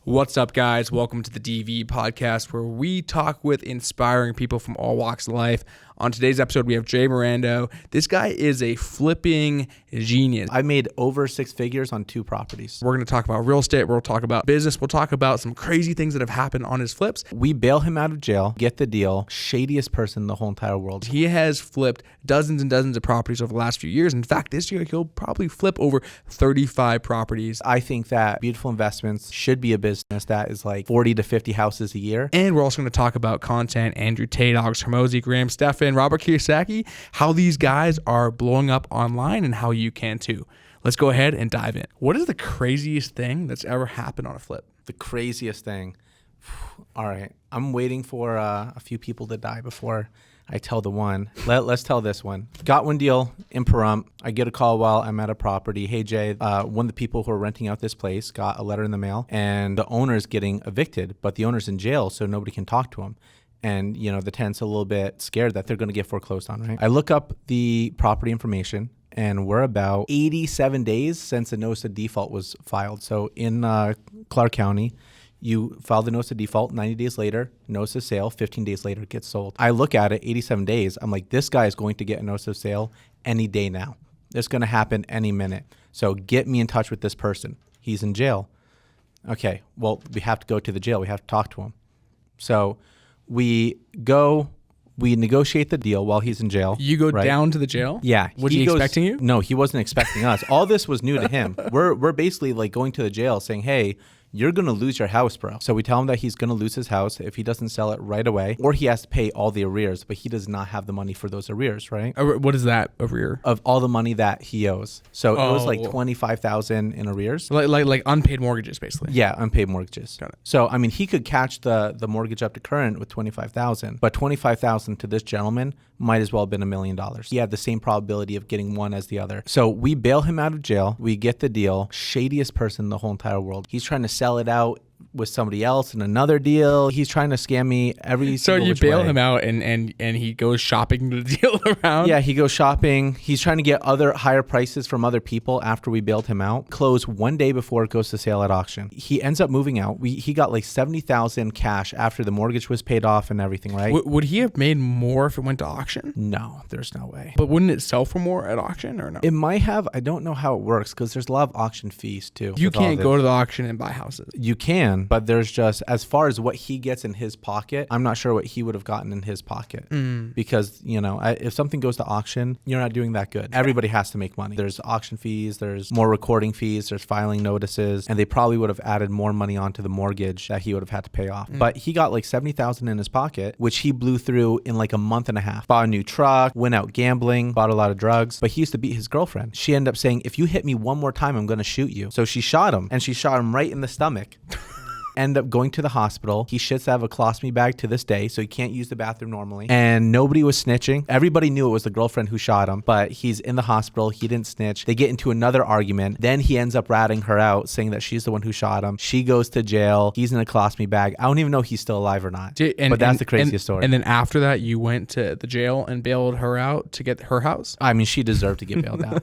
What's up, guys? Welcome to the DV podcast, where we talk with inspiring people from all walks of life. On today's episode, we have Jay Mirando. This guy is a flipping genius. I made over 6 figures on 2 properties. We're going to talk about real estate. We'll talk about business. We'll talk about some crazy things that have happened on his flips. We bail him out of jail, get the deal. Shadiest person in the whole entire world. He has flipped dozens and dozens of properties over the last few years. In fact, this year, he'll probably flip over 35 properties. I think that Beautiful Investments should be a business that is like 40 to 50 houses a year. And we're also going to talk about content. Andrew Tate, Alex Hermosi, Graham Stephan, Robert Kiyosaki, how these guys are blowing up online and how you can too. Let's go ahead and dive in. What is the craziest thing that's ever happened on a flip? The craziest thing. All right. I'm waiting for a few people to die before I tell the one. Let's tell this one. Got one deal in Pahrump. I get a call while I'm at a property. Hey, Jay, one of the people who are renting out this place got a letter in the mail and the owner's getting evicted, but the owner's in jail, so nobody can talk to him. And, you know, the tenant's a little bit scared that they're going to get foreclosed on, right? I look up the property information, and we're about 87 days since a notice of default was filed. So in Clark County, you file the notice of default, 90 days later, notice of sale, 15 days later, it gets sold. I look at it, 87 days. I'm like, this guy is going to get a notice of sale any day now. It's going to happen any minute. So get me in touch with this person. He's in jail. Okay, well, we have to go to the jail. We have to talk to him. So we negotiate the deal while he's in jail. You go right? down to the jail? Yeah. Was he expecting you? No, he wasn't expecting us. All this was new to him. We're basically like going to the jail saying, hey, you're going to lose your house, bro. So we tell him that he's going to lose his house if he doesn't sell it right away, or he has to pay all the arrears, but he does not have the money for those arrears, right? What is that, arrear? Of all the money that he owes. So it was like $25,000 in arrears. Like unpaid mortgages, basically. Yeah, unpaid mortgages. Got it. So, I mean, he could catch the mortgage up to current with $25,000, but $25,000 to this gentleman might as well have been $1 million. He had the same probability of getting one as the other. So we bail him out of jail. We get the deal. Shadiest person in the whole entire world. He's trying to sell it out with somebody else in another deal. He's trying to scam me every single which way. So you bail him out and he goes shopping the deal around? Yeah, he goes shopping. He's trying to get other higher prices from other people after we bailed him out. Close one day before it goes to sale at auction. He ends up moving out. He got like $70,000 cash after the mortgage was paid off and everything, right? Would he have made more if it went to auction? No, there's no way. But wouldn't it sell for more at auction or no? It might have. I don't know how it works because there's a lot of auction fees too. You can't go to the auction and buy houses. You can, but there's just, as far as what he gets in his pocket, I'm not sure what he would have gotten in his pocket because, you know, if something goes to auction, you're not doing that good. Everybody has to make money. There's auction fees, there's more recording fees, there's filing notices, and they probably would have added more money onto the mortgage that he would have had to pay off. But he got like $70,000 in his pocket, which he blew through in like a month and a half. Bought a new truck, went out gambling, bought a lot of drugs, but he used to beat his girlfriend. She ended up saying, if you hit me one more time, I'm going to shoot you. So she shot him, and she shot him right in the stomach. End up going to the hospital. He shits out of a colostomy bag to this day, so he can't use the bathroom normally. And nobody was snitching. Everybody knew it was the girlfriend who shot him, but he's in the hospital. He didn't snitch. They get into another argument. Then he ends up ratting her out, saying that she's the one who shot him. She goes to jail. He's in a colostomy bag. I don't even know if he's still alive or not. But that's the craziest story. And then after that, you went to the jail and bailed her out to get her house? I mean, she deserved to get bailed out.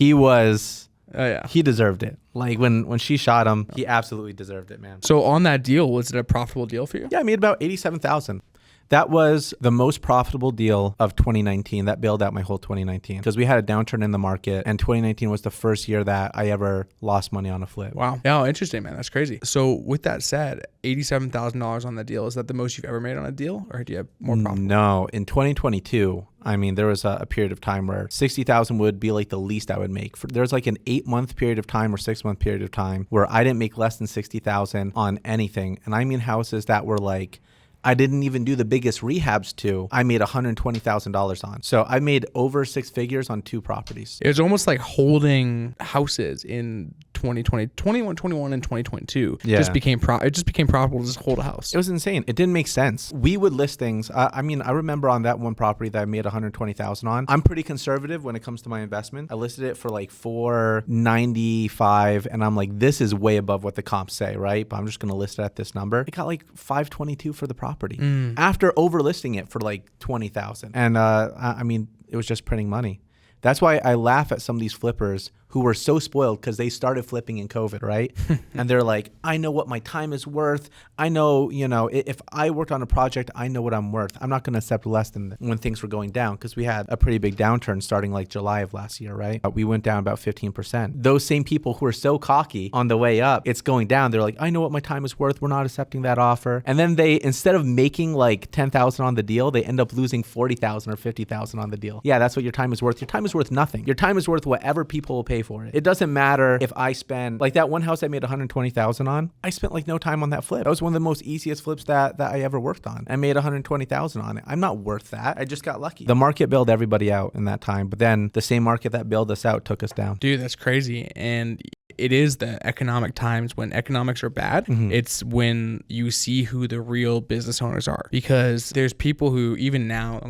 He was... yeah. He deserved it. Like when she shot him, he absolutely deserved it, man. So on that deal, was it a profitable deal for you? Yeah, I made about $87,000. That was the most profitable deal of 2019. That bailed out my whole 2019 because we had a downturn in the market, and 2019 was the first year that I ever lost money on a flip. Wow. Oh, interesting, man. That's crazy. So with that said, $87,000 on that deal, is that the most you've ever made on a deal, or do you have more profit? No. In 2022, I mean, there was a period of time where 60,000 would be like the least I would make. There was like an 8-month period of time or 6-month period of time where I didn't make less than 60,000 on anything. And I mean houses that were like, I didn't even do the biggest rehabs to, I made $120,000 on. So I made over 6 figures on 2 properties. It was almost like holding houses in 2020, 21 and 2022. Yeah. It just became profitable to just hold a house. It was insane. It didn't make sense. We would list things. I mean, I remember on that one property that I made $120,000 on. I'm pretty conservative when it comes to my investment. I listed it for like $495, and I'm like, this is way above what the comps say, right? But I'm just going to list it at this number. It got like $522 for the property after overlisting it for like $20,000. And I mean, it was just printing money. That's why I laugh at some of these flippers who were so spoiled because they started flipping in COVID, right? And they're like, I know what my time is worth. I know, if I worked on a project, I know what I'm worth. I'm not going to accept less than when things were going down, because we had a pretty big downturn starting like July of last year, right? We went down about 15%. Those same people who are so cocky on the way up, it's going down. They're like, I know what my time is worth. We're not accepting that offer. And then they, instead of making like 10,000 on the deal, they end up losing 40,000 or 50,000 on the deal. Yeah, that's what your time is worth. Your time is worth nothing. Your time is worth whatever people will pay for it. It doesn't matter if I spend, like that one house I made 120,000 on, I spent like no time on that flip. That was one of the most easiest flips that I ever worked on. I made 120,000 on it. I'm not worth that. I just got lucky. The market bailed everybody out in that time, but then the same market that bailed us out took us down. Dude, that's crazy. And it is the economic times when economics are bad. It's when you see who the real business owners are, because there's people who even now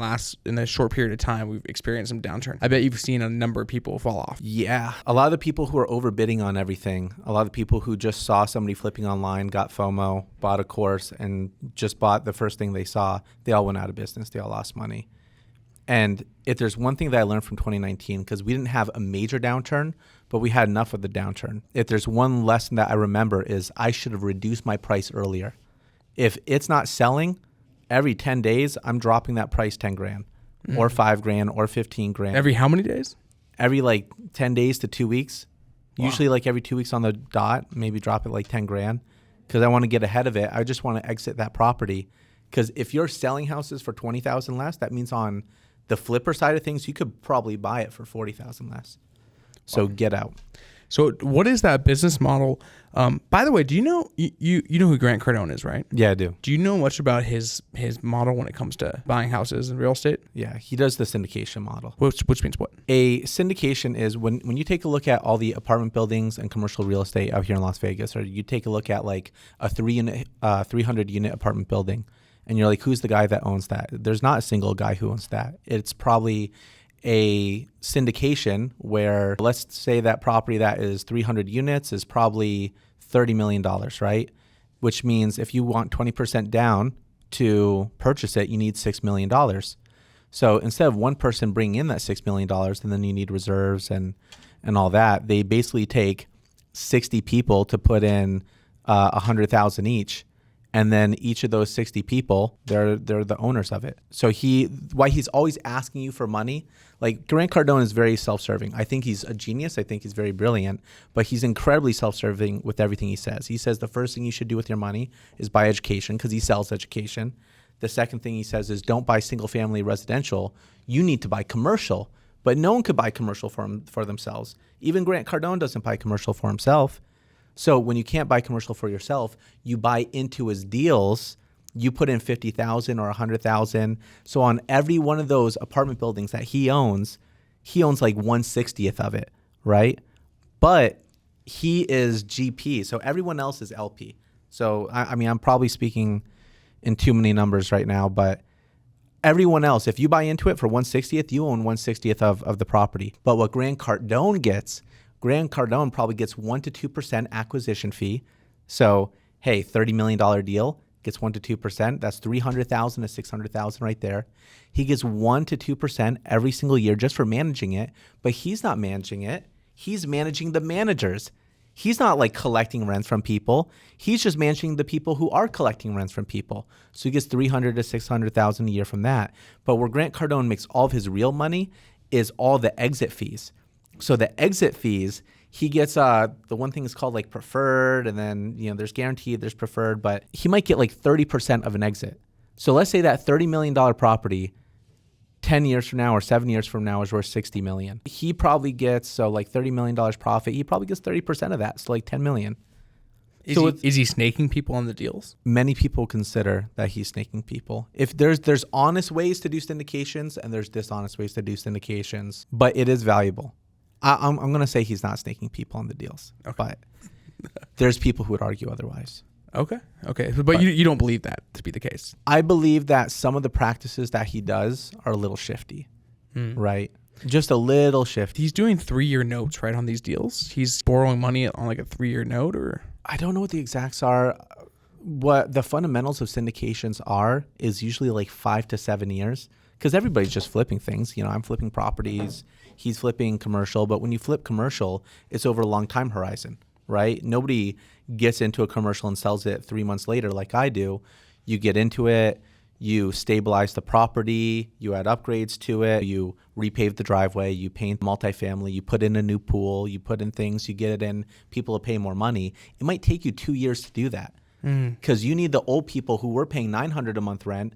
in the short period of time we've experienced some downturn. I bet you've seen a number of people fall off. Yeah. A lot of the people who are overbidding on everything, a lot of the people who just saw somebody flipping online, got FOMO, bought a course and just bought the first thing they saw, they all went out of business. They all lost money. And if there's one thing that I learned from 2019, because we didn't have a major downturn, but we had enough of the downturn. If there's one lesson that I remember is I should have reduced my price earlier. If it's not selling, every 10 days, I'm dropping that price 10 grand or 5 grand or 15 grand. Every how many days? Every like 10 days to 2 weeks. Wow. Usually like every 2 weeks on the dot, maybe drop it like 10 grand because I want to get ahead of it. I just want to exit that property, because if you're selling houses for 20,000 less, that means on the flipper side of things, you could probably buy it for 40,000 less. So get out. So what is that business model? By the way, do you know you know who Grant Cardone is, right? Yeah, I do. Do you know much about his model when it comes to buying houses and real estate? Yeah, he does the syndication model. Which means what? A syndication is when you take a look at all the apartment buildings and commercial real estate out here in Las Vegas, or you take a look at like a 300 unit apartment building, and you're like, who's the guy that owns that? There's not a single guy who owns that. It's probably a syndication where, let's say that property that is 300 units is probably $30 million, right? Which means if you want 20% down to purchase it, you need $6 million. So instead of one person bringing in that $6 million, and then you need reserves and all that, they basically take 60 people to put in 100,000 each. And then each of those 60 people, they're the owners of it. So why he's always asking you for money, like Grant Cardone is very self-serving. I think he's a genius. I think he's very brilliant, but he's incredibly self-serving with everything he says. He says the first thing you should do with your money is buy education, because he sells education. The second thing he says is don't buy single family residential. You need to buy commercial, but no one could buy commercial for themselves. Even Grant Cardone doesn't buy commercial for himself. So when you can't buy commercial for yourself, you buy into his deals. You put in 50,000 or 100,000. So on every one of those apartment buildings that he owns like 1/60th of it, right? But he is GP, so everyone else is LP. So I mean, I'm probably speaking in too many numbers right now, but everyone else, if you buy into it for 1/60th, you own 1/60th of the property. But what Grant Cardone probably gets 1% to 2% acquisition fee. So, hey, $30 million deal gets 1% to 2%. That's $300,000 to $600,000 right there. He gets 1% to 2% every single year just for managing it. But he's not managing it. He's managing the managers. He's not like collecting rents from people. He's just managing the people who are collecting rents from people. So he gets $300,000 to $600,000 a year from that. But where Grant Cardone makes all of his real money is all the exit fees. So the exit fees, he gets the one thing is called like preferred, and then there's guaranteed, there's preferred, but he might get like 30% of an exit. So let's say that $30 million property 10 years from now or 7 years from now is worth $60 million. He probably gets, so like $30 million profit, he probably gets 30% of that, so like $10 million. Is he snaking people on the deals? Many people consider that he's snaking people. If there's honest ways to do syndications and there's dishonest ways to do syndications, but it is valuable. I'm going to say he's not snaking people on the deals, okay. But there's people who would argue otherwise. Okay. But you don't believe that to be the case? I believe that some of the practices that he does are a little shifty, right? Just a little shifty. He's doing 3-year notes, right, on these deals? He's borrowing money on like a 3-year note, or? I don't know what the exacts are. What the fundamentals of syndications is usually like 5 to 7 years, because everybody's just flipping things. I'm flipping properties. he's flipping commercial. But when you flip commercial, it's over a long time horizon, right? Nobody gets into a commercial and sells it 3 months later like I do. You get into it, you stabilize the property, you add upgrades to it, you repave the driveway, you paint multifamily, you put in a new pool, you put in things, you get it in, people will pay more money. It might take you 2 years to do that because you need the old people who were paying $900 a month rent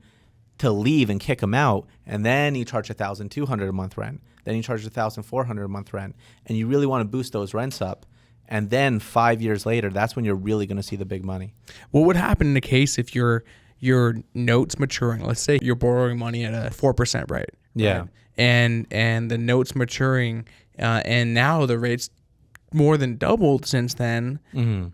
to leave and kick them out, and then you charge $1,200 a month rent, then you charge $1,400 a month rent, and you really want to boost those rents up. And then 5 years later, that's when you're really going to see the big money. What would happen in the case if your note's maturing? Let's say you're borrowing money at a 4% rate. Yeah. Right? And the note's maturing, and now the rate's more than doubled since then. Mm-hmm.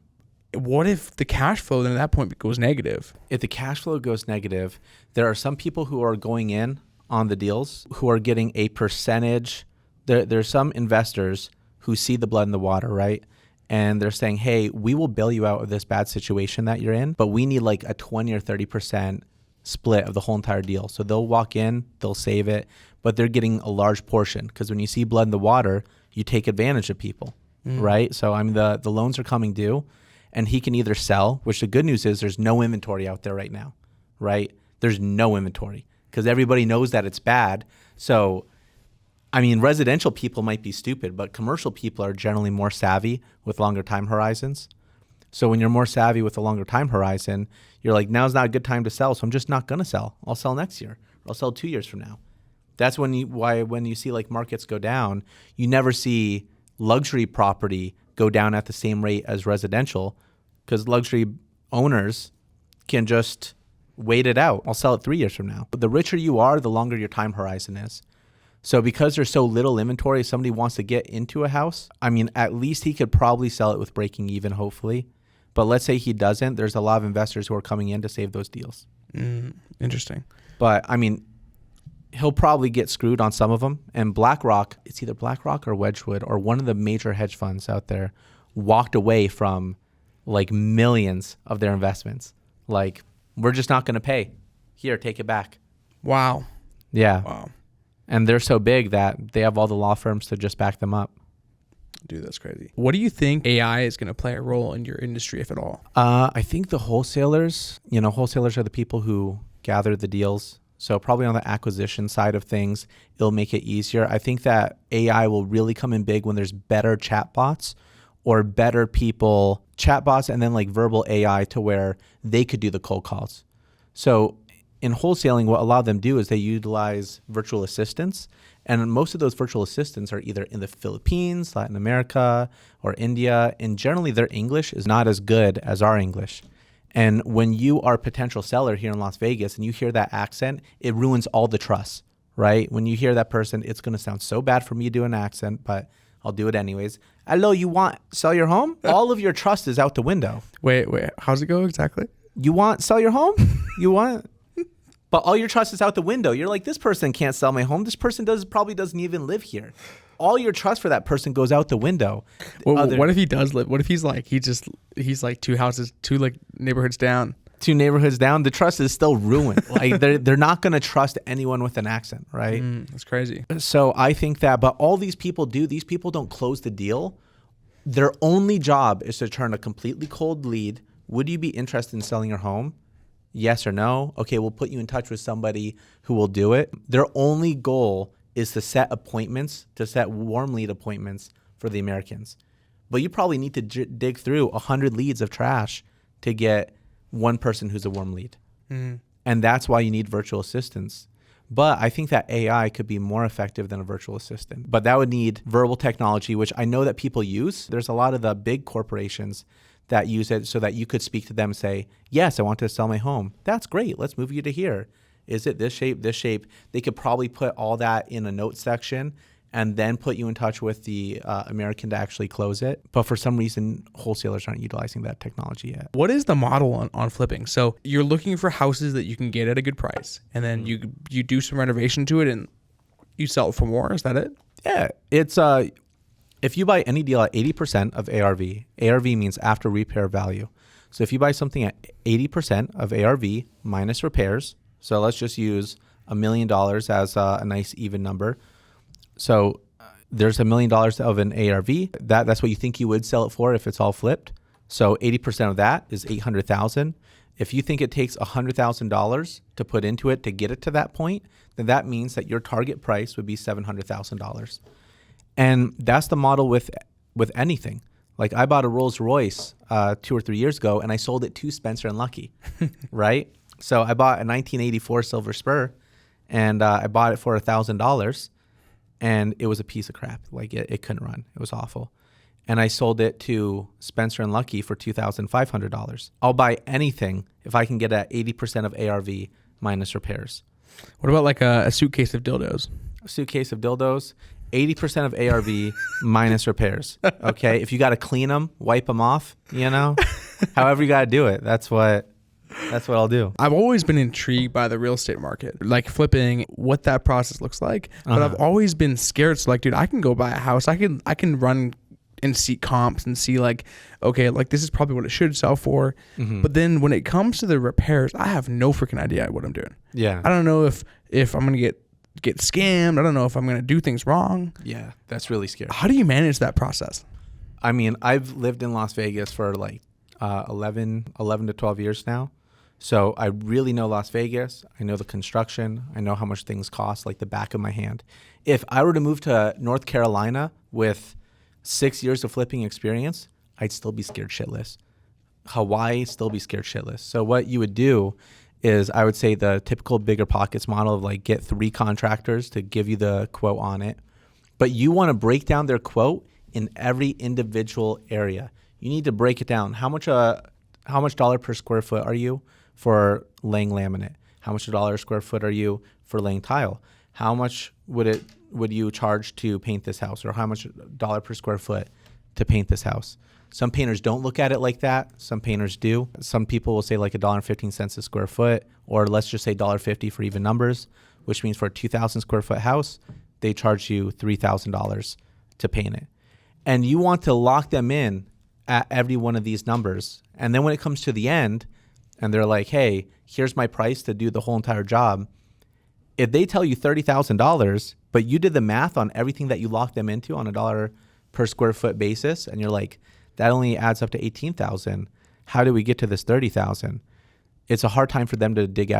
What if the cash flow then at that point goes negative? If the cash flow goes negative, there are some people who are going in on the deals who are getting a percentage. There's some investors who see the blood in the water, right? And they're saying, hey, we will bail you out of this bad situation that you're in, but we need like a 20 or 30% split of the whole entire deal. So they'll walk in, they'll save it, but they're getting a large portion because when you see blood in the water, you take advantage of people, right? So I mean, the loans are coming due and he can either sell, which the good news is there's no inventory out there right now, right? There's no inventory because everybody knows that it's bad. So I mean, residential people might be stupid, but commercial people are generally more savvy with longer time horizons. So when you're more savvy with a longer time horizon, you're like, now's not a good time to sell, so I'm just not going to sell. I'll sell next year. Or I'll sell 2 years from now. That's when you see like markets go down, you never see luxury property go down at the same rate as residential because luxury owners can just wait it out. I'll sell it 3 years from now. But the richer you are, the longer your time horizon is. So because there's so little inventory, if somebody wants to get into a house, I mean, at least he could probably sell it with breaking even, hopefully. But let's say he doesn't. There's a lot of investors who are coming in to save those deals. Interesting. But I mean, he'll probably get screwed on some of them. And BlackRock, it's either BlackRock or Wedgwood or one of the major hedge funds out there walked away from like millions of their investments. Like, we're just not going to pay. Here, take it back. Wow. Yeah. Wow. And they're so big that they have all the law firms to just back them up. Dude, that's crazy. What do you think AI is going to play a role in your industry, if at all? I think the wholesalers are the people who gather the deals. So probably on the acquisition side of things, it'll make it easier. I think that AI will really come in big when there's better chatbots or better people, chatbots and then like verbal AI to where they could do the cold calls. So in wholesaling, what a lot of them do is they utilize virtual assistants. And most of those virtual assistants are either in the Philippines, Latin America, or India. And generally, their English is not as good as our English. And when you are a potential seller here in Las Vegas and you hear that accent, it ruins all the trust, right? When you hear that person, it's going to sound so bad for me to do an accent, but I'll do it anyways. Hello, you want sell your home? All of your trust is out the window. Wait, how's it go exactly? You want sell your home? You want... But all your trust is out the window. You're like, this person can't sell my home. This person probably doesn't even live here. All your trust for that person goes out the window. Well, what if he does live? What if he's like two neighborhoods down? 2 neighborhoods down. The trust is still ruined. Like they're not going to trust anyone with an accent, right? That's crazy. So I think that, but all these people don't close the deal. Their only job is to turn a completely cold lead. Would you be interested in selling your home? Yes or no? Okay, we'll put you in touch with somebody who will do it. Their only goal is to set warm lead appointments for the Americans. But you probably need to dig through 100 leads of trash to get one person who's a warm lead. And that's why you need virtual assistants. But I think that AI could be more effective than a virtual assistant. But that would need verbal technology, which I know that people use. There's a lot of the big corporations that use it so that you could speak to them and say, yes, I want to sell my home. That's great. Let's move you to here. Is it this shape, this shape? They could probably put all that in a note section and then put you in touch with the American to actually close it. But for some reason, wholesalers aren't utilizing that technology yet. What is the model on flipping? So you're looking for houses that you can get at a good price, and then you do some renovation to it and you sell it for more. Is that it? Yeah. It's if you buy any deal at 80% of ARV, ARV means after repair value. So if you buy something at 80% of ARV minus repairs, so let's just use $1 million as a nice even number. So there's $1 million of an ARV. That's what you think you would sell it for if it's all flipped. So 80% of that is $800,000. If you think it takes $100,000 to put into it to get it to that point, then that means that your target price would be $700,000. And that's the model with anything. Like I bought a Rolls Royce 2 or 3 years ago, and I sold it to Spencer & Lucky, right? So I bought a 1984 Silver Spur, and I bought it for $1,000, and it was a piece of crap. Like it couldn't run. It was awful. And I sold it to Spencer & Lucky for $2,500. I'll buy anything if I can get at 80% of ARV minus repairs. What about like a suitcase of dildos? A suitcase of dildos, 80% of ARV minus repairs. Okay, if you got to clean them, wipe them off, however you got to do it. That's what I'll do. I've always been intrigued by the real estate market, like flipping, what that process looks like. But I've always been scared. So like, dude, I can go buy a house. I can run and see comps and see like, okay, like this is probably what it should sell for. But then when it comes to the repairs, I have no freaking idea what I'm doing. Yeah. I don't know if I'm going to get scammed. I don't know if I'm going to do things wrong. Yeah. That's really scary. How do you manage that process? I mean, I've lived in Las Vegas for like 11 to 12 years now. So I really know Las Vegas. I know the construction. I know how much things cost, like the back of my hand. If I were to move to North Carolina with 6 years of flipping experience, I'd still be scared shitless. Hawaii, still be scared shitless. So what you would do is I would say the typical bigger pockets model of like get 3 contractors to give you the quote on it. But you want to break down their quote in every individual area. You need to break it down. How much dollar per square foot are you for laying laminate? How much dollar a square foot are you for laying tile? How much would you charge to paint this house, or how much dollar per square foot to paint this house? Some painters don't look at it like that. Some painters do. Some people will say like $1.15 a square foot, or let's just say $1.50 for even numbers, which means for a 2,000 square foot house, they charge you $3,000 to paint it. And you want to lock them in at every one of these numbers. And then when it comes to the end and they're like, hey, here's my price to do the whole entire job. If they tell you $30,000, but you did the math on everything that you locked them into on a dollar per square foot basis, and you're like, that only adds up to $18,000. How do we get to this $30,000? It's a hard time for them to dig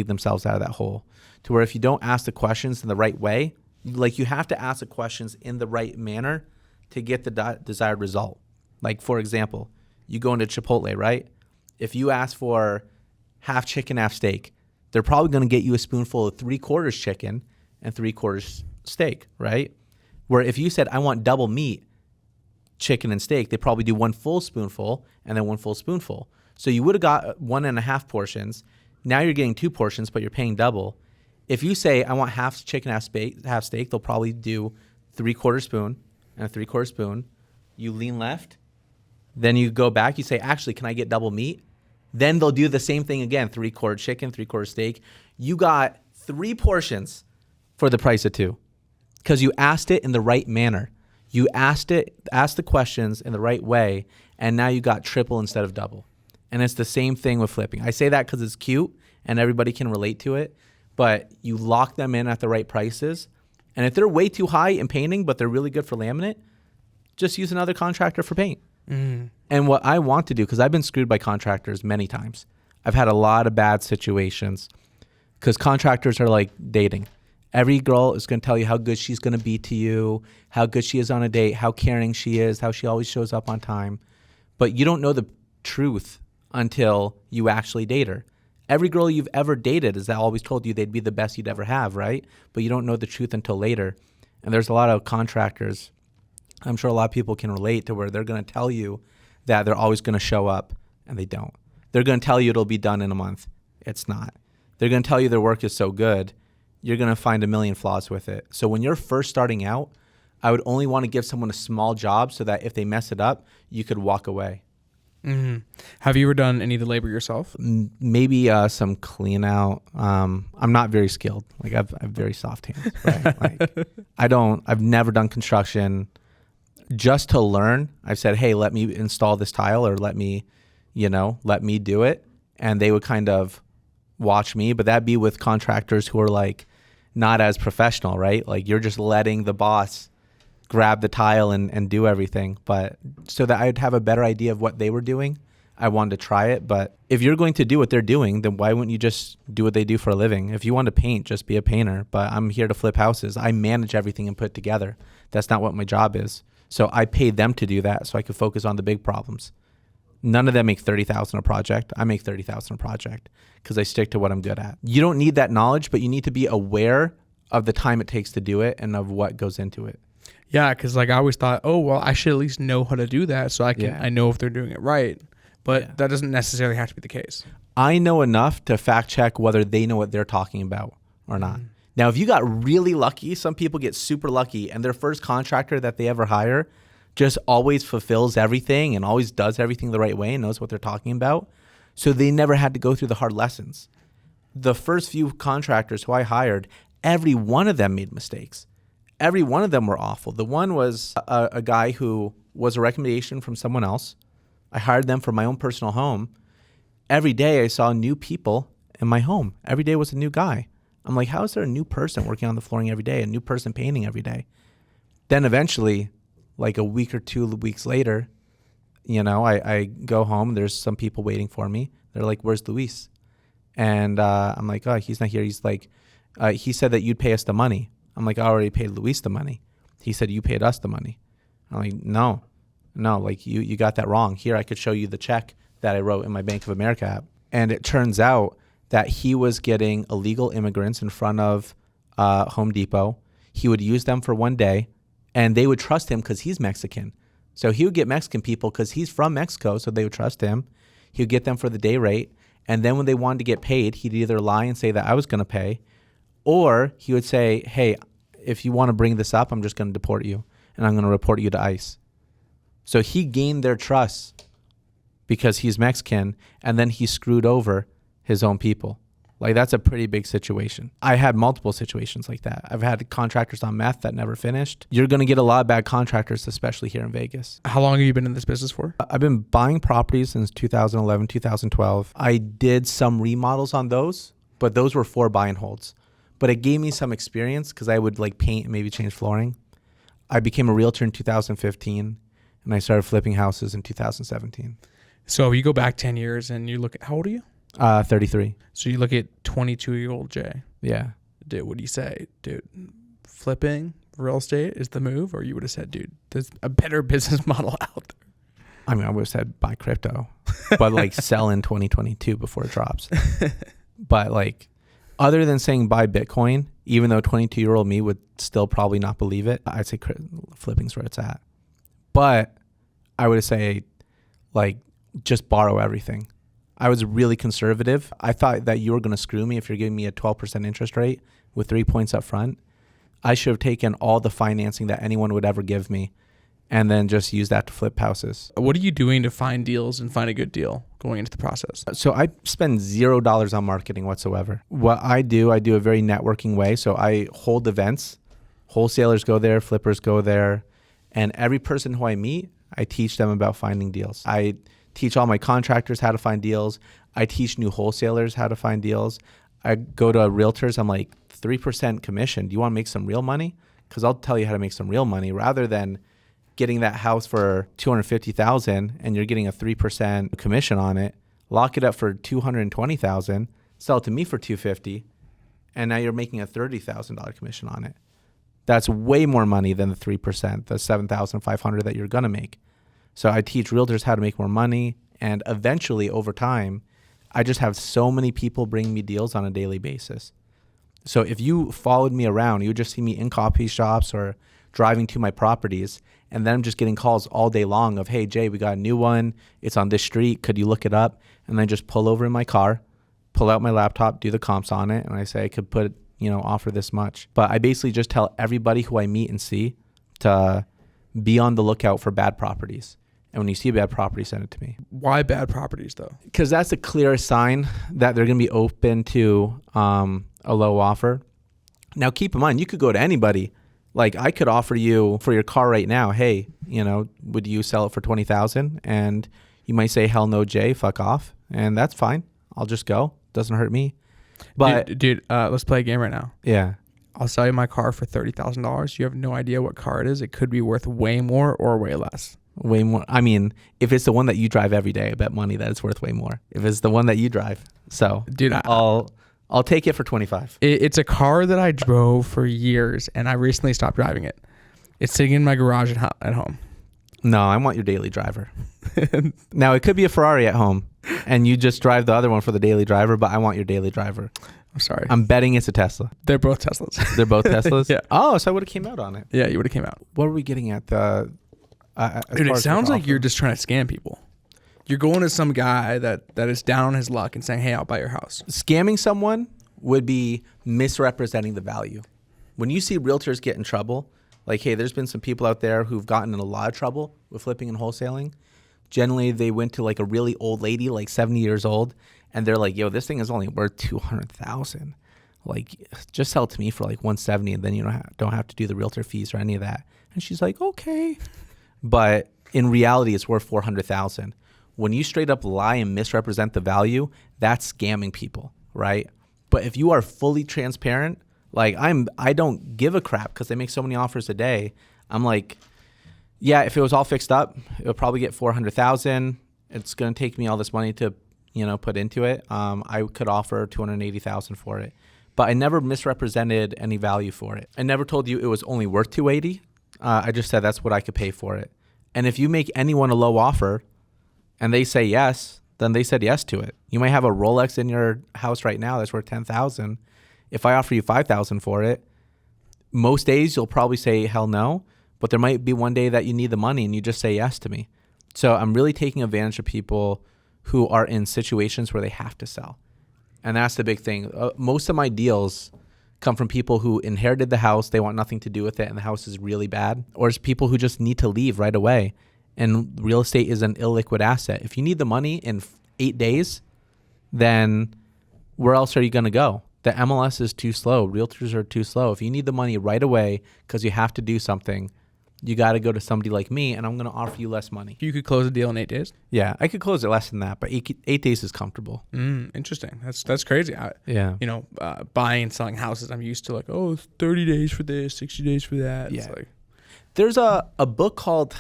themselves out of that hole. To where if you don't ask the questions in the right way, like you have to ask the questions in the right manner to get the desired result. Like for example, you go into Chipotle, right? If you ask for half chicken, half steak, they're probably going to get you a spoonful of 3/4 chicken and 3/4 steak, right? Where if you said, I want double meat, chicken and steak, they probably do 1 full spoonful and then 1 full spoonful. So you would have got 1.5 portions. Now you're getting 2 portions, but you're paying double. If you say, I want half chicken, half steak, they'll probably do 3/4 spoon and a 3/4 spoon. You lean left. Then you go back. You say, actually, can I get double meat? Then they'll do the same thing again, 3/4 chicken, 3/4 steak. You got 3 portions for the price of 2 because you asked it in the right manner. You asked the questions in the right way, and now you got triple instead of double. And it's the same thing with flipping. I say that because it's cute and everybody can relate to it, but you lock them in at the right prices. And if they're way too high in painting, but they're really good for laminate, just use another contractor for paint. And what I want to do, because I've been screwed by contractors many times. I've had a lot of bad situations because contractors are like dating. Every girl is going to tell you how good she's going to be to you, how good she is on a date, how caring she is, how she always shows up on time. But you don't know the truth until you actually date her. Every girl you've ever dated has always told you they'd be the best you'd ever have, right? But you don't know the truth until later. And there's a lot of contractors, I'm sure a lot of people can relate to, where they're going to tell you that they're always going to show up, and they don't. They're going to tell you it'll be done in a month. It's not. They're going to tell you their work is so good, you're going to find a million flaws with it. So when you're first starting out, I would only want to give someone a small job so that if they mess it up, you could walk away. Have you ever done any of the labor yourself? Maybe some clean out. I'm not very skilled. Like I've very soft hands. Right? Like I've never done construction. Just to learn, I've said, hey, let me install this tile, or let me do it. And they would kind of watch me, but that'd be with contractors who are like not as professional, right? Like you're just letting the boss grab the tile and do everything. But so that I'd have a better idea of what they were doing, I wanted to try it. But if you're going to do what they're doing, then why wouldn't you just do what they do for a living? If you want to paint, just be a painter. But I'm here to flip houses. I manage everything and put it together. That's not what my job is. So I paid them to do that so I could focus on the big problems. None of them make $30,000 a project. I make $30,000 a project because I stick to what I'm good at. You don't need that knowledge, but you need to be aware of the time it takes to do it and of what goes into it. Yeah, because like I always thought, oh, well, I should at least know how to do that so I know if they're doing it right. But that doesn't necessarily have to be the case. I know enough to fact check whether they know what they're talking about or not. Now, if you got really lucky, some people get super lucky and their first contractor that they ever hire just always fulfills everything and always does everything the right way and knows what they're talking about. So they never had to go through the hard lessons. The first few contractors who I hired, every one of them made mistakes. Every one of them were awful. The one was a guy who was a recommendation from someone else. I hired them for my own personal home. Every day I saw new people in my home. Every day was a new guy. I'm like, how is there a new person working on the flooring every day, a new person painting every day? Then eventually, like a week or 2 weeks later, I go home. There's some people waiting for me. They're like, where's Luis? And I'm like, oh, he's not here. He's like, he said that you'd pay us the money. I'm like, I already paid Luis the money. He said, you paid us the money. I'm like, no, like you got that wrong. Here, I could show you the check that I wrote in my Bank of America app. And it turns out that he was getting illegal immigrants in front of Home Depot. He would use them for one day and they would trust him because he's Mexican. So he would get Mexican people because he's from Mexico, so they would trust him. He would get them for the day rate. And then when they wanted to get paid, he'd either lie and say that I was going to pay, or he would say, hey, if you want to bring this up, I'm just going to deport you and I'm going to report you to ICE. So he gained their trust because he's Mexican, and then he screwed over his own people. Like, that's a pretty big situation. I had multiple situations like that. I've had contractors on meth that never finished. You're going to get a lot of bad contractors, especially here in Vegas. How long have you been in this business for? I've been buying properties since 2011, 2012. I did some remodels on those, but those were for buy and holds. But it gave me some experience because I would like paint and maybe change flooring. I became a realtor in 2015, and I started flipping houses in 2017. So if you go back 10 years and you look at, how old are you? 33. So you look at 22-year-old Jay. Yeah. Dude, what do you say? Dude, flipping real estate is the move? Or you would have said, dude, there's a better business model out there. I mean, I would have said buy crypto, but like sell in 2022 before it drops. But like, other than saying buy Bitcoin, even though 22-year-old me would still probably not believe it, I'd say flipping's where it's at. But I would say like just borrow everything. I was really conservative. I thought that you were going to screw me if you're giving me a 12% interest rate with 3 points up front. I should have taken all the financing that anyone would ever give me and then just use that to flip houses. What are you doing to find deals and find a good deal going into the process? So I spend $0 on marketing whatsoever. What I do a very networking way. So I hold events. Wholesalers go there, flippers go there. And every person who I meet, I teach them about finding deals. I teach all my contractors how to find deals. I teach new wholesalers how to find deals. I go to realtors. I'm like, 3% commission. Do you want to make some real money? Because I'll tell you how to make some real money rather than getting that house for $250,000 and you're getting a 3% commission on it. Lock it up for $220,000. Sell it to me for $250,000, and now you're making a $30,000 commission on it. That's way more money than the 3%, the $7,500 that you're gonna make. So I teach realtors how to make more money, and eventually over time, I just have so many people bring me deals on a daily basis. So if you followed me around, you would just see me in coffee shops or driving to my properties, and then I'm just getting calls all day long of, hey, Jay, we got a new one. It's on this street. Could you look it up? And then just pull over in my car, pull out my laptop, do the comps on it, and I say I could put, offer this much. But I basically just tell everybody who I meet and see to be on the lookout for bad properties. And when you see a bad property, send it to me. Why bad properties, though? Because that's a clear sign that they're going to be open to a low offer. Now, keep in mind, you could go to anybody. Like, I could offer you for your car right now, hey, would you sell it for $20,000? And you might say, hell no, Jay, fuck off. And that's fine. I'll just go. Doesn't hurt me. But dude, let's play a game right now. Yeah. I'll sell you my car for $30,000. You have no idea what car it is. It could be worth way more or way less. Way more. I mean, if it's the one that you drive every day, I bet money that it's worth way more. If it's the one that you drive. So, dude, I'll take it for 25. It's a car that I drove for years, and I recently stopped driving it. It's sitting in my garage at home. No, I want your daily driver. Now, it could be a Ferrari at home, and you just drive the other one for the daily driver, but I want your daily driver. I'm sorry. I'm betting it's a Tesla. They're both Teslas. They're both Teslas? Yeah. Oh, so I would have came out on it. Yeah, you would have came out. What are we getting at? Dude, it sounds like you're just trying to scam people. You're going to some guy that is down on his luck and saying, hey, I'll buy your house. Scamming someone would be misrepresenting the value. When you see realtors get in trouble, like, hey, there's been some people out there who've gotten in a lot of trouble with flipping and wholesaling. Generally, they went to like a really old lady, like 70 years old, and they're like, yo, this thing is only worth $200,000. Like, just sell it to me for like $170, and then you don't have to do the realtor fees or any of that. And she's like, okay. But in reality, it's worth $400,000. When you straight up lie and misrepresent the value, that's scamming people, right? But if you are fully transparent, like I don't give a crap because they make so many offers a day. I'm like, yeah, if it was all fixed up, it would probably get $400,000. It's going to take me all this money to, put into it. I could offer $280,000 for it, but I never misrepresented any value for it. I never told you it was only worth $280,000. I just said that's what I could pay for it. And if you make anyone a low offer and they say yes, then they said yes to it. You might have a Rolex in your house right now that's worth $10,000. If I offer you $5,000 for it, most days you'll probably say hell no, but there might be one day that you need the money and you just say yes to me. So I'm really taking advantage of people who are in situations where they have to sell. And that's the big thing. Most of my deals come from people who inherited the house, they want nothing to do with it, and the house is really bad. Or it's people who just need to leave right away. And real estate is an illiquid asset. If you need the money in 8 days, then where else are you going to go? The MLS is too slow. Realtors are too slow. If you need the money right away because you have to do something, you got to go to somebody like me, and I'm going to offer you less money. You could close a deal in 8 days? Yeah, I could close it less than that, but 8 days is comfortable. Interesting. That's crazy. Buying and selling houses, I'm used to like, oh, 30 days for this, 60 days for that. Yeah. It's like, there's a book called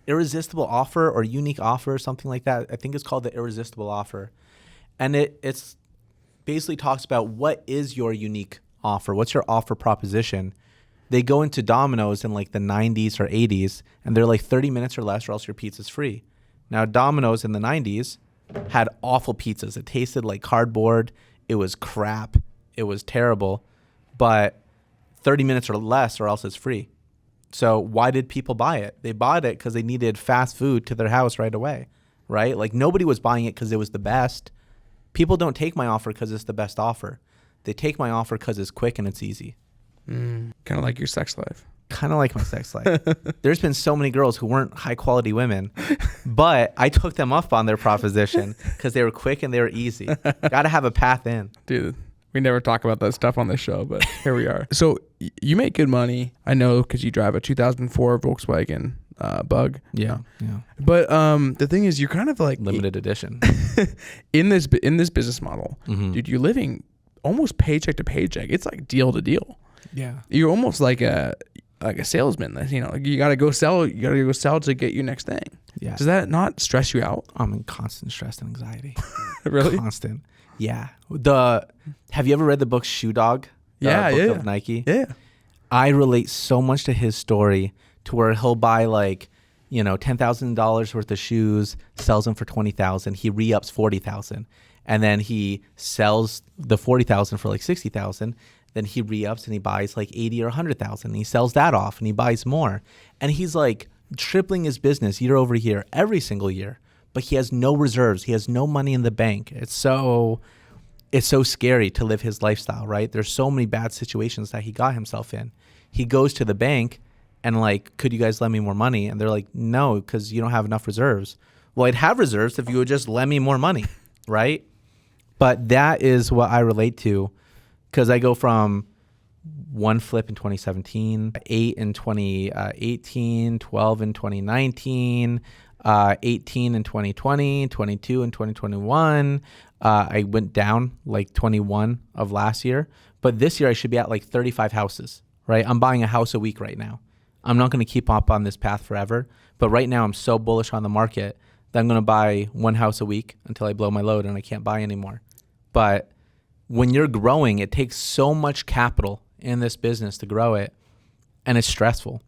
Irresistible Offer or Unique Offer, something like that. I think it's called The Irresistible Offer. And it's basically talks about what is your unique offer? What's your offer proposition? They go into Domino's in like the 90s or 80s, and they're like 30 minutes or less or else your pizza's free. Now, Domino's in the 90s had awful pizzas. It tasted like cardboard. It was crap. It was terrible. But 30 minutes or less or else it's free. So why did people buy it? They bought it because they needed fast food to their house right away, right? Like nobody was buying it because it was the best. People don't take my offer because it's the best offer. They take my offer because it's quick and it's easy. Kind of like your sex life. Kind of like my sex life. There's been so many girls who weren't high quality women, but I took them up on their proposition because they were quick and they were easy. Got to have a path in. Dude, we never talk about that stuff on this show, but here we are. So you make good money. I know because you drive a 2004 Volkswagen Bug. Yeah. But the thing is, you're kind of like limited edition in this business model, dude. You're living almost paycheck to paycheck. It's like deal to deal. Yeah, you're almost like a salesman. You gotta go sell. You gotta go sell to get your next thing. Yeah. Does that not stress you out? I'm in constant stress and anxiety. Really? Constant. Yeah. Have you ever read the book Shoe Dog? Book of Nike. Yeah. I relate so much to his story to where he'll buy like, $10,000 worth of shoes, sells them for $20,000. He re-ups $40,000, and then he sells the $40,000 for like $60,000. Then he re-ups and he buys like $80,000 or $100,000. And he sells that off and he buys more. And he's like tripling his business year over year, every single year. But he has no reserves. He has no money in the bank. It's so scary to live his lifestyle, right? There's so many bad situations that he got himself in. He goes to the bank and like, could you guys lend me more money? And they're like, no, because you don't have enough reserves. Well, I'd have reserves if you would just lend me more money, right? But that is what I relate to. Because I go from one flip in 2017, 8 in 2018, 12 in 2019, 18 in 2020, 22 in 2021. I went down like 21 of last year. But this year I should be at like 35 houses, right? I'm buying a house a week right now. I'm not going to keep up on this path forever. But right now I'm so bullish on the market that I'm going to buy one house a week until I blow my load and I can't buy anymore. But when you're growing, it takes so much capital in this business to grow it, and it's stressful.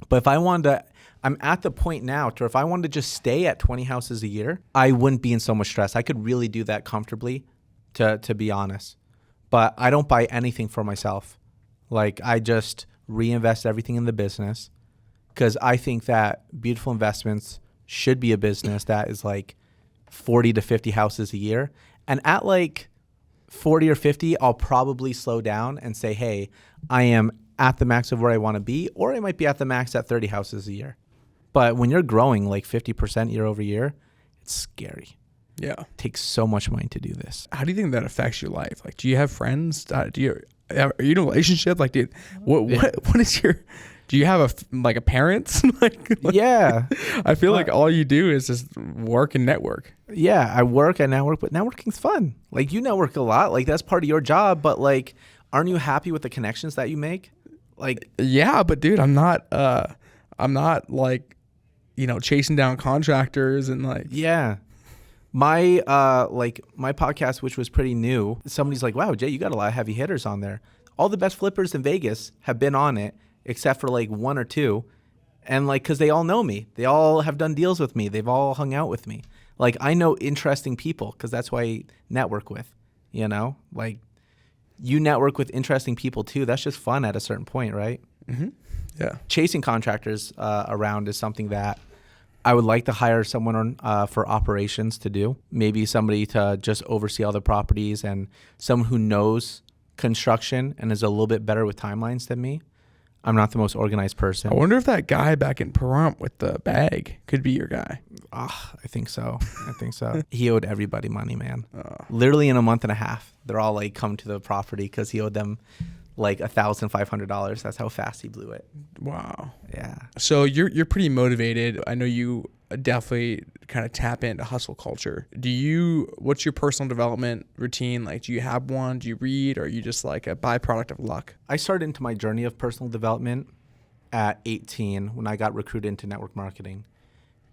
But if I wanted to, I'm at the point now to if I wanted to just stay at 20 houses a year, I wouldn't be in so much stress. I could really do that comfortably, to be honest. But I don't buy anything for myself. Like, I just reinvest everything in the business because I think that Beautiful Investments should be a business that is like 40 to 50 houses a year. And at like 40 or 50, I'll probably slow down and say, hey, I am at the max of where I want to be, or I might be at the max at 30 houses a year. But when you're growing like 50% year over year, it's scary. Yeah. It takes so much money to do this. How do you think that affects your life? Like, do you have friends? Are you in a relationship? Like, dude, what is your, do you have a parents? Yeah. I feel like all you do is just work and network. Yeah, I network, but networking's fun. Like, you network a lot. Like, that's part of your job, but like, aren't you happy with the connections that you make? Like, yeah, but dude, I'm not like, chasing down contractors and like. Yeah. My podcast, which was pretty new, somebody's like, wow, Jay, you got a lot of heavy hitters on there. All the best flippers in Vegas have been on it, except for like one or two. And like, cause they all know me. They all have done deals with me. They've all hung out with me. Like, I know interesting people cause that's why I network with, like you network with interesting people too. That's just fun at a certain point, right? Mm-hmm. Yeah. Chasing contractors around is something that I would like to hire someone on for operations to do. Maybe somebody to just oversee all the properties and someone who knows construction and is a little bit better with timelines than me. I'm not the most organized person. I wonder if that guy back in Pahrump with the bag could be your guy. I think so. He owed everybody money, man. Literally in a month and a half, they're all like come to the property because he owed them like $1,500. That's how fast he blew it. Wow. Yeah. So you're pretty motivated. I know you definitely kind of tap into hustle culture. What's your personal development routine? Like, do you have one? Do you read? Or are you just like a byproduct of luck? I started into my journey of personal development at 18 when I got recruited into network marketing.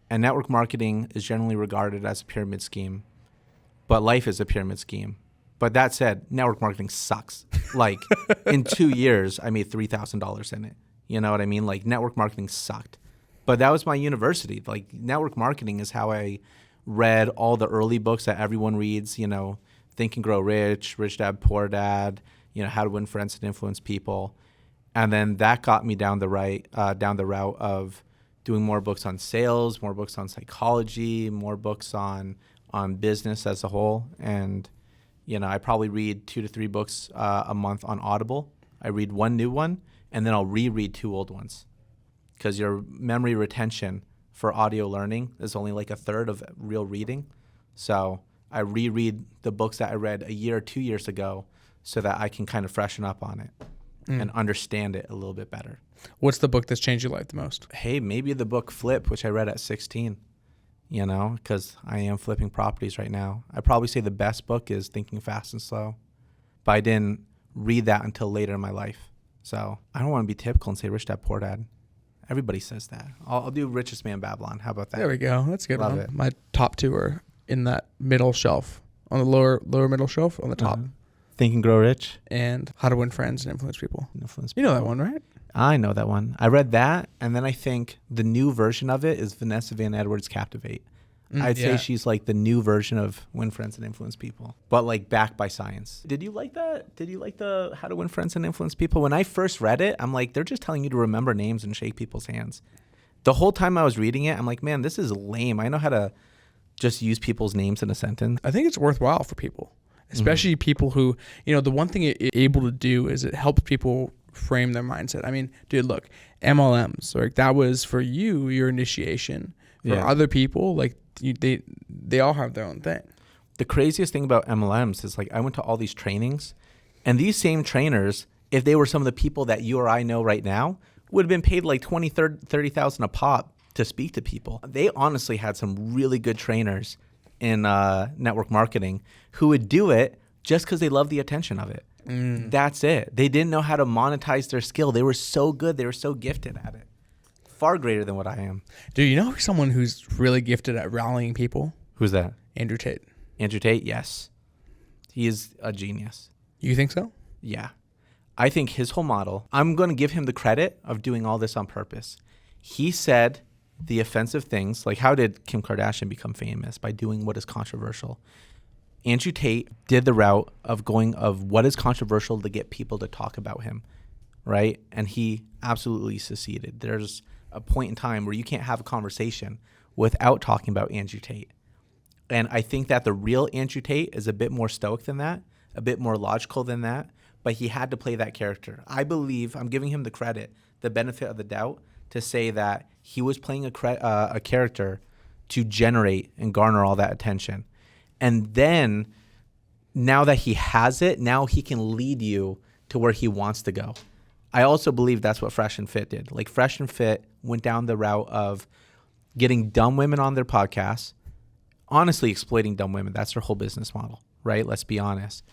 And network marketing is generally regarded as a pyramid scheme, but life is a pyramid scheme. But that said, network marketing sucks. Like, in 2 years, I made $3,000 in it. You know what I mean? Like, network marketing sucked. But that was my university. Like, network marketing is how I read all the early books that everyone reads, Think and Grow Rich, Rich Dad, Poor Dad, How to Win Friends and Influence People. And then that got me down the route of doing more books on sales, more books on psychology, more books on business as a whole. And I probably read 2 to 3 books a month on Audible. I read one new one, and then I'll reread 2 old ones. Because your memory retention for audio learning is only like a third of real reading. So I reread the books that I read a year or 2 years ago so that I can kind of freshen up on it and understand it a little bit better. What's the book that's changed your life the most? Hey, maybe the book Flip, which I read at 16. Because I am flipping properties right now. I'd probably say the best book is Thinking Fast and Slow, but I didn't read that until later in my life. So I don't want to be typical and say Rich Dad, Poor Dad. Everybody says that. I'll do Richest Man Babylon. How about that? There we go. That's a good. Love one. it. My top 2 are in that middle shelf, on the lower middle shelf, on the top. Think and Grow Rich. And How to Win Friends and Influence People. Influence You know that one, right? I know that one. I read that, and then I think the new version of it is Vanessa Van Edwards' Captivate. I'd say she's like the new version of Win Friends and Influence People, but like backed by science. Did you like that? Did you like the How to Win Friends and Influence People? When I first read it, I'm like, they're just telling you to remember names and shake people's hands. The whole time I was reading it, I'm like, man, this is lame. I know how to just use people's names in a sentence. I think it's worthwhile for people, especially people who, the one thing it's able to do is it helps people frame their mindset. I mean, dude, look, MLMs, like that was for you, your initiation. For other people, like they all have their own thing. The craziest thing about MLMs is like I went to all these trainings, and these same trainers, if they were some of the people that you or I know right now, would have been paid like $20,000, $30,000 a pop to speak to people. They honestly had some really good trainers in network marketing who would do it just because they love the attention of it. That's it. They didn't know how to monetize their skill. They were so good. They were so gifted at it. Far greater than what I am. Do you know someone who's really gifted at rallying people? Who's that? Andrew Tate. Andrew Tate? Yes. He is a genius. You think so? Yeah. I think his whole model, I'm going to give him the credit of doing all this on purpose. He said the offensive things, like how did Kim Kardashian become famous? By doing what is controversial. Andrew Tate did the route of going of what is controversial to get people to talk about him, right? And he absolutely succeeded. There's a point in time where you can't have a conversation without talking about Andrew Tate. And I think that the real Andrew Tate is a bit more stoic than that, a bit more logical than that, but he had to play that character. I believe, I'm giving him the credit, the benefit of the doubt, to say that he was playing a character to generate and garner all that attention. And then now that he has it, now he can lead you to where he wants to go. I also believe that's what Fresh and Fit did. Like Fresh and Fit went down the route of getting dumb women on their podcasts, honestly exploiting dumb women. That's their whole business model, right? Let's be honest.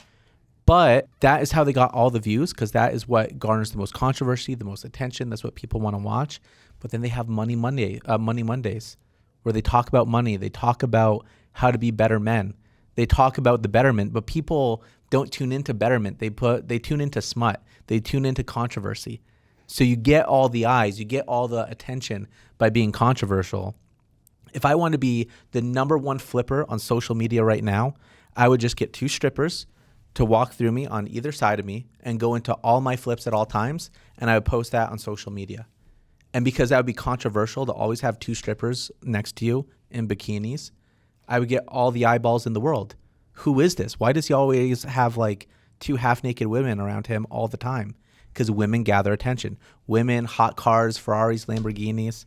But that is how they got all the views, because that is what garners the most controversy, the most attention. That's what people want to watch. But then they have Money Mondays, where they talk about money. They talk about how to be better men. They talk about the betterment, but people don't tune into betterment. They tune into smut. They tune into controversy. So you get all the eyes, you get all the attention by being controversial. If I want to be the number one flipper on social media right now, I would just get 2 strippers to walk through me on either side of me and go into all my flips at all times, and I would post that on social media. And because that would be controversial to always have 2 strippers next to you in bikinis, I would get all the eyeballs in the world. Who is this? Why does he always have like 2 half-naked women around him all the time? Because women gather attention. Women, hot cars, Ferraris, Lamborghinis.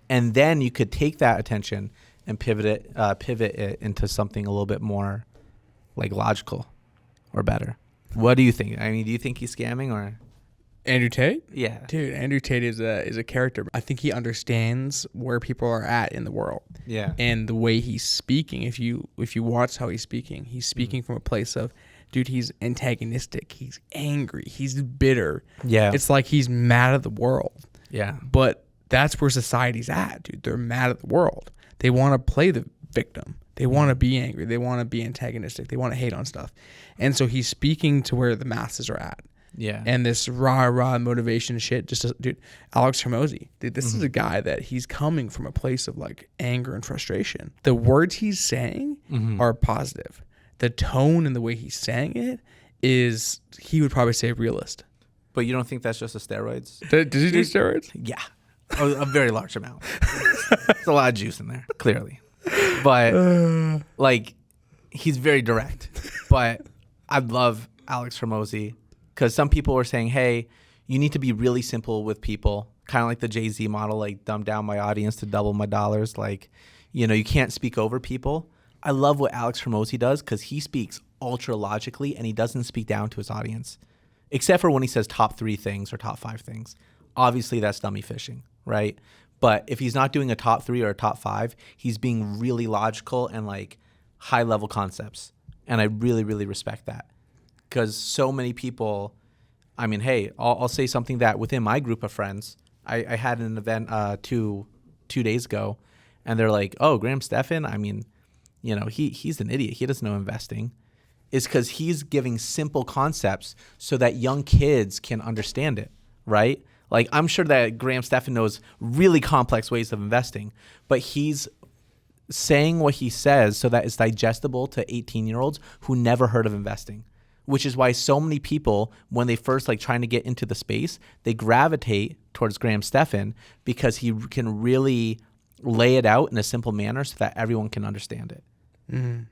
And then you could take that attention and pivot it into something a little bit more like logical or better. What do you think? I mean, do you think he's scamming or? Andrew Tate? Yeah. Dude, Andrew Tate is a character. I think he understands where people are at in the world. Yeah. And the way he's speaking, if you watch how he's speaking from a place of, dude, he's antagonistic, he's angry, he's bitter. Yeah. It's like he's mad at the world. Yeah. But that's where society's at, dude. They're mad at the world. They want to play the victim. They want to be angry. They want to be antagonistic. They want to hate on stuff. And so he's speaking to where the masses are at. Yeah. And this rah motivation shit, dude, Alex Hormozi, dude, this is a guy that he's coming from a place of like anger and frustration. The words he's saying are positive. The tone and the way he's saying it is, he would probably say realist. But you don't think that's just the steroids? Did he do steroids? Yeah. A very large amount. There's a lot of juice in there, clearly. But like, he's very direct. But I love Alex Hormozi, because some people were saying, hey, you need to be really simple with people, kind of like the Jay-Z model, like dumb down my audience to double my dollars. Like, you know, you can't speak over people. I love what Alex Hormozi does, because he speaks ultra logically and he doesn't speak down to his audience, except for when he says top 3 things or top 5 things. Obviously, that's dummy fishing, right? But if he's not doing a top 3 or a top 5, he's being really logical and like high level concepts. And I really, really respect that, because so many people, I mean, hey, I'll say something that within my group of friends, I had an event 2 days ago, and they're like, oh, Graham Stephan, I mean, you know, he's an idiot. He doesn't know investing. It's because he's giving simple concepts so that young kids can understand it, right? Like, I'm sure that Graham Stephan knows really complex ways of investing, but he's saying what he says so that it's digestible to 18-year-olds who never heard of investing, which is why so many people, when they first like trying to get into the space, they gravitate towards Graham Stephan, because he can really lay it out in a simple manner so that everyone can understand it.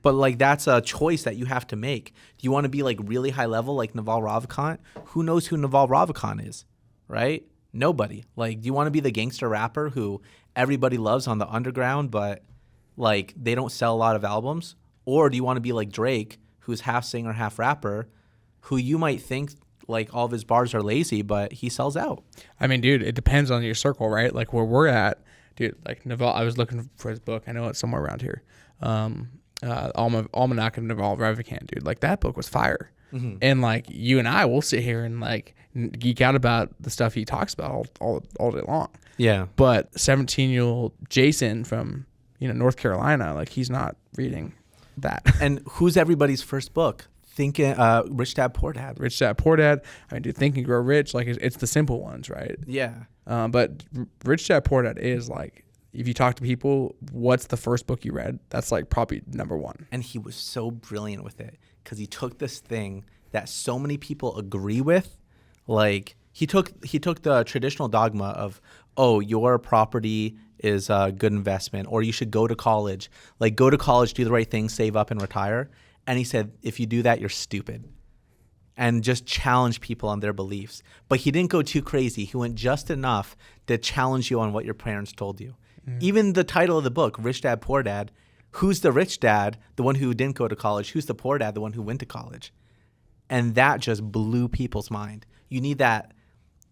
But like, that's a choice that you have to make. Do you want to be like really high level like Naval Ravikant? Who knows who Naval Ravikant is, right? Nobody. Like, do you want to be the gangster rapper who everybody loves on the underground, but like they don't sell a lot of albums? Or do you want to be like Drake, who's half singer, half rapper, who you might think like all of his bars are lazy, but he sells out? I mean, dude, it depends on your circle, right? Like where we're at, dude, like Naval, I was looking for his book. I know it's somewhere around here. Almanac of Naval Ravikant, dude. Like, that book was fire. And like you and I will sit here and like geek out about the stuff he talks about all day long. Yeah. But 17-year-old Jason from, North Carolina, like he's not reading that. And who's everybody's first book? Rich Dad, Poor Dad. Rich Dad, Poor Dad. I mean, Think and Grow Rich. Like it's the simple ones, right? Yeah. But Rich Dad, Poor Dad is like, if you talk to people, what's the first book you read? That's like probably number one. And he was so brilliant with it because he took this thing that so many people agree with. Like he took the traditional dogma of, oh, your property is a good investment, or you should go to college. Like go to college, do the right thing, save up and retire. And he said, if you do that, you're stupid. And just challenge people on their beliefs. But he didn't go too crazy. He went just enough to challenge you on what your parents told you. Even the title of the book, Rich Dad, Poor Dad, who's the rich dad, the one who didn't go to college? Who's the poor dad, the one who went to college? And that just blew people's mind. You need that.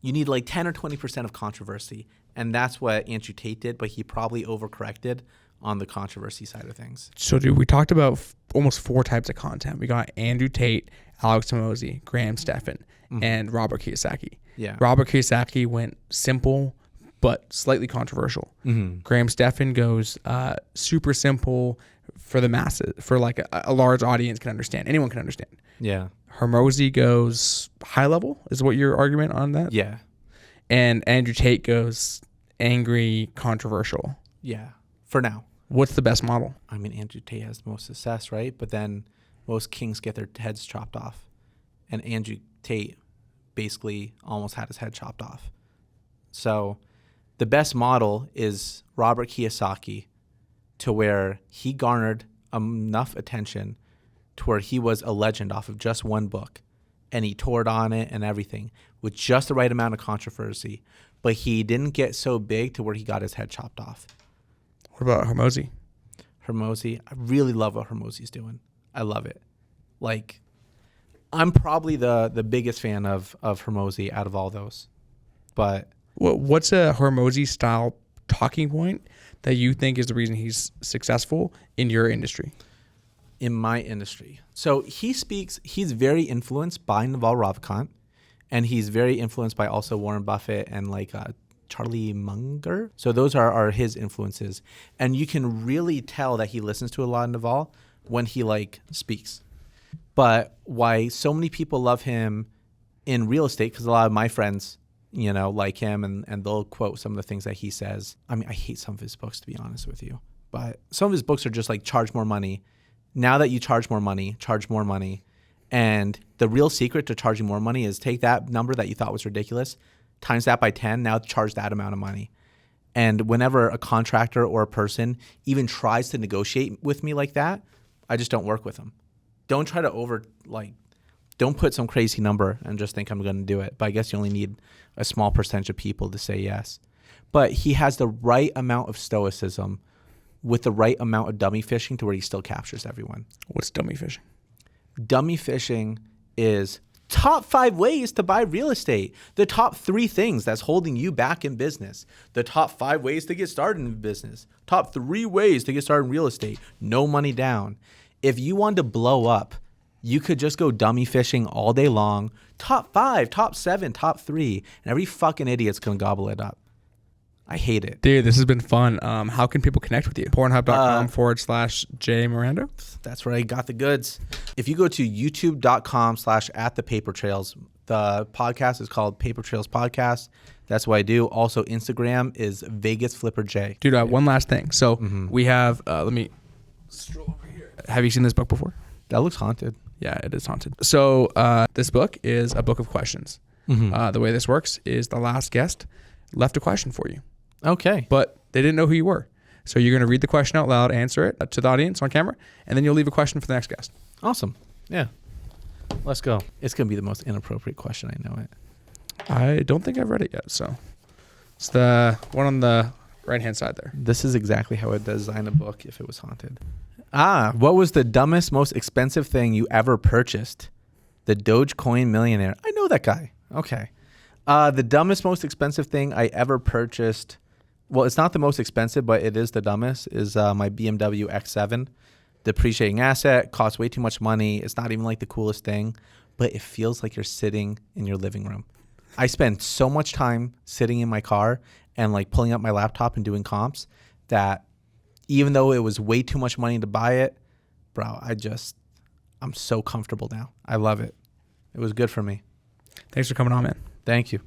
You need like 10 or 20% of controversy. And that's what Andrew Tate did, but he probably overcorrected on the controversy side of things. So, dude, we talked about almost 4 types of content. We got Andrew Tate, Alex Hormozi, Graham Stephan, and Robert Kiyosaki. Yeah. Robert Kiyosaki went simple but slightly controversial. Graham Stephan goes super simple for the masses, for like a large audience can understand. Anyone can understand. Yeah. Hormozi goes high level, is what your argument on that? Yeah. And Andrew Tate goes angry, controversial. Yeah. For now. What's the best model? I mean, Andrew Tate has the most success, right? But then most kings get their heads chopped off. And Andrew Tate basically almost had his head chopped off. So the best model is Robert Kiyosaki, to where he garnered enough attention to where he was a legend off of just one book. And he toured on it and everything with just the right amount of controversy. But he didn't get so big to where he got his head chopped off. What about Hormozi? Hormozi, I really love what Hormozi's doing. I love it. Like, I'm probably the biggest fan of Hormozi out of all those. But what's a Hormozi style talking point that you think is the reason he's successful in your industry? In my industry. So he's very influenced by Naval Ravikant, and he's very influenced by also Warren Buffett and like Charlie Munger. So those are his influences. And you can really tell that he listens to a lot of Naval when he like speaks. But why so many people love him in real estate, because a lot of my friends, like him and they'll quote some of the things that he says. I mean, I hate some of his books, to be honest with you. But some of his books are just like charge more money. Now that you charge more money, charge more money. And the real secret to charging more money is take that number that you thought was ridiculous, times that by 10, now charge that amount of money. And whenever a contractor or a person even tries to negotiate with me like that, I just don't work with them. Don't try to don't put some crazy number and just think I'm going to do it. But I guess you only need a small percentage of people to say yes. But he has the right amount of stoicism with the right amount of dummy fishing to where he still captures everyone. What's dummy fishing? Dummy fishing is top 5 ways to buy real estate. The top 3 things that's holding you back in business. The top 5 ways to get started in business. Top 3 ways to get started in real estate. No money down. If you want to blow up, you could just go dummy fishing all day long. Top 5, top 7, top 3. And every fucking idiot's going to gobble it up. I hate it. Dude, this has been fun. How can people connect with you? Pornhub.com/J Mirando. That's where I got the goods. If you go to youtube.com/@thepapertrails, the podcast is called Paper Trails Podcast. That's what I do. Also, Instagram is Vegas Flipper J. Dude, one last thing. So we have, let me stroll over here. Have you seen this book before? That looks haunted. Yeah, it is haunted. So this book is a book of questions. The way this works is the last guest left a question for you. Okay. But they didn't know who you were. So you're going to read the question out loud, answer it to the audience on camera, and then you'll leave a question for the next guest. Awesome. Yeah. Let's go. It's going to be the most inappropriate question. I know it. I don't think I've read it yet. So it's the one on the right-hand side there. This is exactly how I would design a book if it was haunted. What was the dumbest, most expensive thing you ever purchased? The Dogecoin millionaire. I know that guy. Okay. The dumbest, most expensive thing I ever purchased, well, it's not the most expensive, but it is the dumbest, is my BMW X7. Depreciating asset, costs way too much money. It's not even like the coolest thing, but it feels like you're sitting in your living room. I spend so much time sitting in my car and like pulling up my laptop and doing comps that even though it was way too much money to buy it, bro, I'm so comfortable now. I love it. It was good for me. Thanks for coming on, man. Thank you.